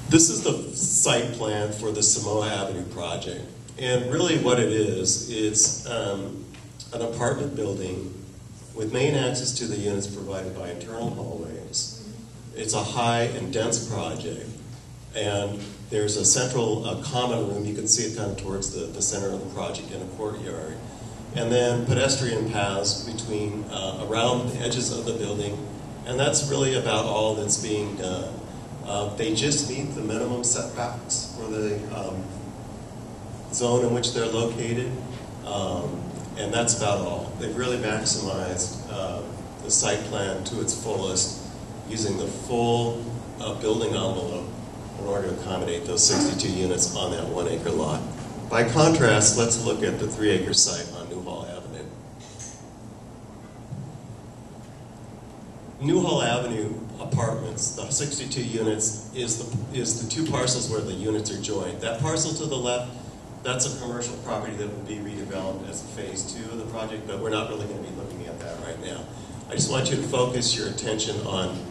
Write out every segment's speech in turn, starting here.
This is the site plan for the Samoa Avenue project. And really what it is, it's an apartment building with main access to the units provided by internal hallways. It's a high and dense project. And there's a central common room. You can see it kind of towards the center of the project in a courtyard. And then pedestrian paths between, around the edges of the building. And that's really about all that's being done. They just meet the minimum setbacks for the zone in which they're located. And that's about all. They've really maximized the site plan to its fullest, using the full building envelope in order to accommodate those 62 units on that 1 acre lot. By contrast, let's look at the 3 acre site on Newhall Avenue. Newhall Avenue apartments, the 62 units, is the two parcels where the units are joined. That parcel to the left, that's a commercial property that will be redeveloped as phase 2 of the project, but we're not really going to be looking at that right now. I just want you to focus your attention on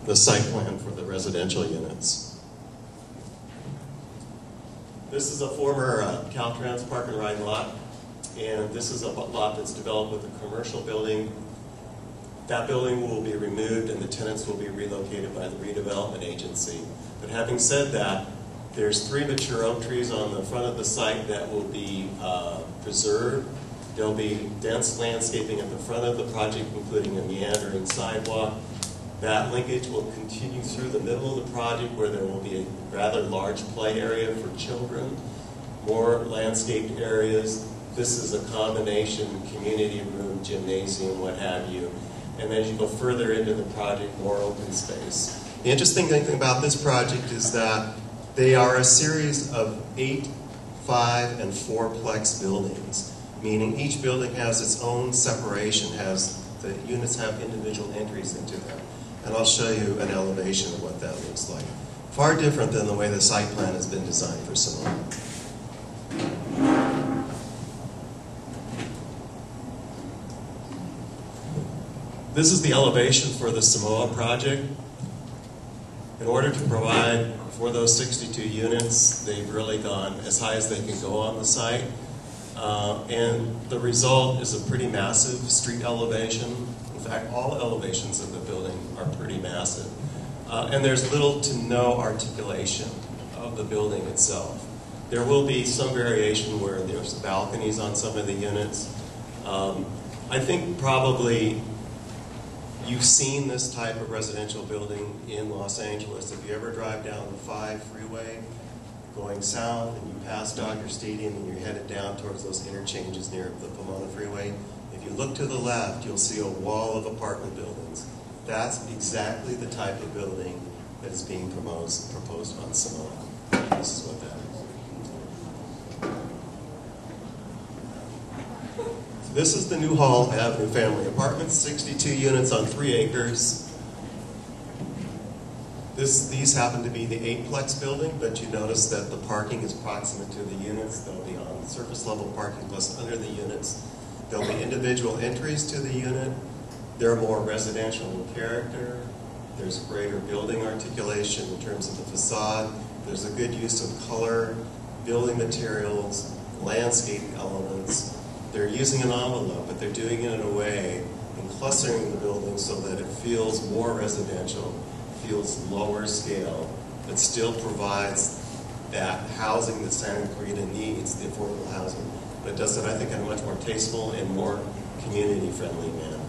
the site plan for the residential units. This is a former Caltrans park and ride lot, and this is a lot that's developed with a commercial building. That building will be removed and the tenants will be relocated by the redevelopment agency. But having said that, there's 3 mature oak trees on the front of the site that will be preserved. There'll be dense landscaping at the front of the project, including a meandering sidewalk. That linkage will continue through the middle of the project, where there will be a rather large play area for children, more landscaped areas. This is a combination community room, gymnasium, what have you. And as you go further into the project, more open space. The interesting thing about this project is that they are a series of 8, 5, and 4-plex buildings, meaning each building has its own separation, the units have individual entries into them. And I'll show you an elevation of what that looks like. Far different than the way the site plan has been designed for Samoa. This is the elevation for the Samoa project. In order to provide for those 62 units, they've really gone as high as they can go on the site. And the result is a pretty massive street elevation. In fact, all elevations of the building are pretty massive. And there's little to no articulation of the building itself. There will be some variation where there's balconies on some of the units. I think probably you've seen this type of residential building in Los Angeles. If you ever drive down the 5 freeway going south and you pass Dodger Stadium and you're headed down towards those interchanges near the Pomona Freeway, if you look to the left, you'll see a wall of apartment buildings. That's exactly the type of building that is being proposed on Samoa. This is what that is. This is the Newhall Avenue family apartments, 62 units on 3 acres. These happen to be the 8-plex building, but you notice that the parking is proximate to the units. They'll be on surface level parking plus under the units. There'll be individual entries to the unit. They're more residential in character. There's greater building articulation in terms of the facade. There's a good use of color, building materials, landscape elements. They're using an envelope, but they're doing it in a way and clustering the building so that it feels more residential, feels lower scale, but still provides that housing that Santa Clarita needs, the affordable housing. But it does it, I think, in a much more tasteful and more community-friendly manner.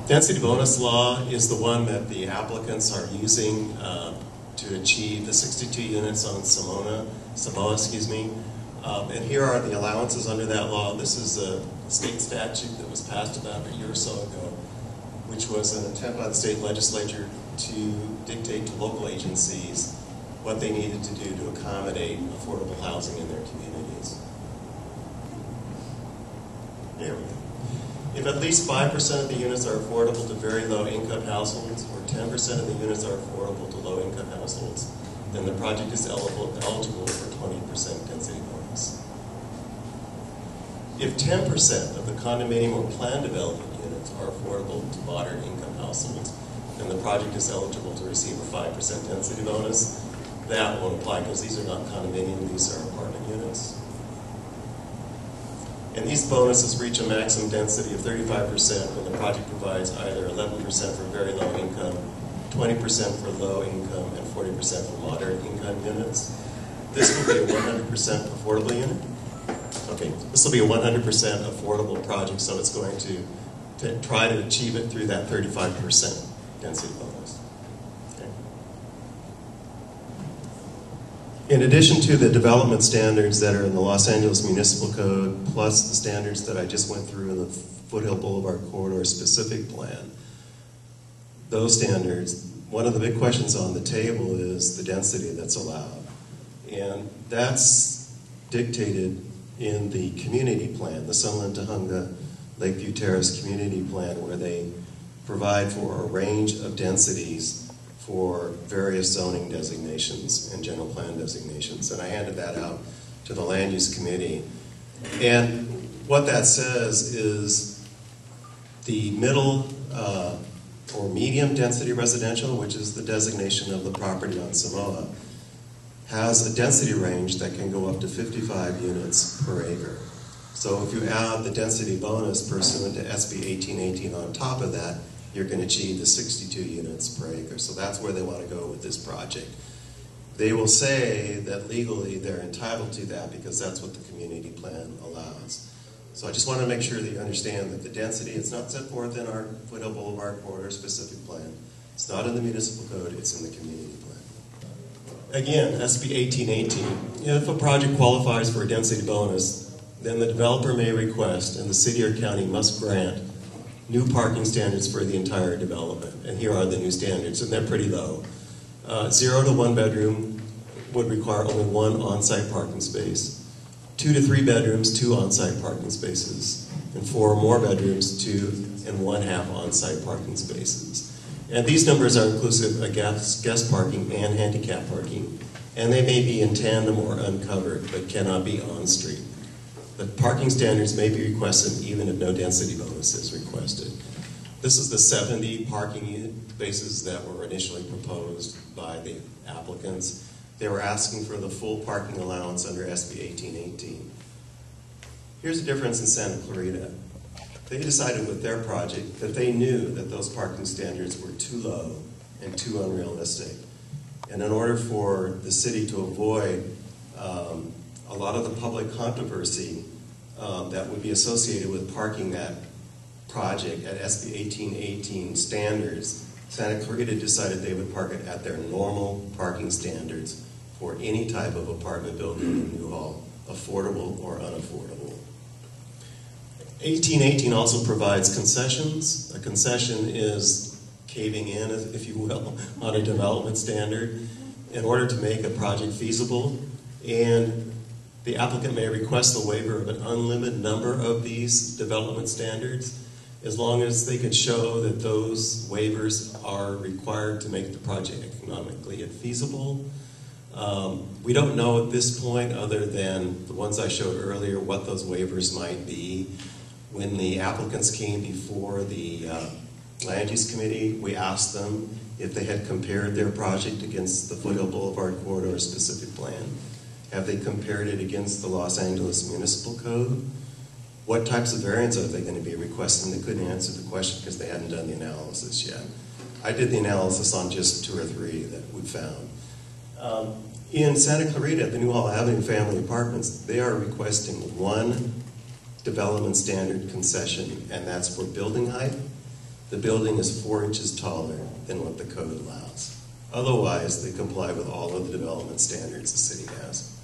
Density bonus law is the one that the applicants are using to achieve the 62 units on Samoa. And here are the allowances under that law. This is a state statute that was passed about a year or so ago, which was an attempt by the state legislature to dictate to local agencies what they needed to do to accommodate affordable housing in their communities. There we go. If at least 5% of the units are affordable to very low-income households, or 10% of the units are affordable to low-income households, then the project is eligible for 20% density bonus. If 10% of the condominium or planned development units are affordable to moderate income households, then the project is eligible to receive a 5% density bonus. That won't apply because these are not condominium, these are apartment units. And these bonuses reach a maximum density of 35% when the project provides either 11% for very low income, 20% for low income, and 40% for moderate income units. This will be a 100% affordable unit. Okay, this will be a 100% affordable project, so it's going to try to achieve it through that 35% density bonus. Okay. In addition to the development standards that are in the Los Angeles Municipal Code, plus the standards that I just went through in the Foothill Boulevard Corridor specific plan, those standards, one of the big questions on the table is the density that's allowed. And that's dictated in the community plan, the Sunland Tujunga Lakeview Terrace Community Plan, where they provide for a range of densities for various zoning designations and general plan designations. And I handed that out to the Land Use Committee. And what that says is the middle or medium density residential, which is the designation of the property on Samoa, has a density range that can go up to 55 units per acre. So if you add the density bonus pursuant to SB 1818 on top of that, you're going to achieve the 62 units per acre. So that's where they want to go with this project. They will say that legally they're entitled to that because that's what the community plan allows. So I just want to make sure that you understand that the density, it's not set forth in our Foothill Boulevard Corridor specific plan. It's not in the municipal code, it's in the community plan. Again, SB 1818, if a project qualifies for a density bonus, then the developer may request, and the city or county must grant, new parking standards for the entire development. And here are the new standards, and they're pretty low. 0 to 1 bedroom would require only 1 on-site parking space. 2 to 3 bedrooms, 2 on-site parking spaces. And 4 or more bedrooms, 2 1/2 on-site parking spaces. And these numbers are inclusive of guest parking and handicap parking. And they may be in tandem or uncovered, but cannot be on-street. The parking standards may be requested even if no density bonus is requested. This is the 70 parking spaces that were initially proposed by the applicants. They were asking for the full parking allowance under SB 1818. Here's the difference in Santa Clarita. They decided with their project that they knew that those parking standards were too low and too unrealistic. And in order for the city to avoid a lot of the public controversy that would be associated with parking that project at SB 1818 standards, Santa Clarita decided they would park it at their normal parking standards for any type of apartment building in Newhall, affordable or unaffordable. 1818 also provides concessions. A concession is caving in, if you will, on a development standard in order to make a project feasible. And the applicant may request the waiver of an unlimited number of these development standards as long as they could show that those waivers are required to make the project economically feasible. We don't know at this point, other than the ones I showed earlier, what those waivers might be. When the applicants came before the Land Use Committee, we asked them if they had compared their project against the Foothill Boulevard Corridor specific plan. Have they compared it against the Los Angeles Municipal Code? What types of variants are they going to be requesting? They couldn't answer the question because they hadn't done the analysis yet. I did the analysis on just 2 or 3 that we found. In Santa Clarita, at the Newhall Avenue Family Apartments, they are requesting 1 development standard concession, and that's for building height. The building is 4 inches taller than what the code allows. Otherwise, they comply with all of the development standards the city has.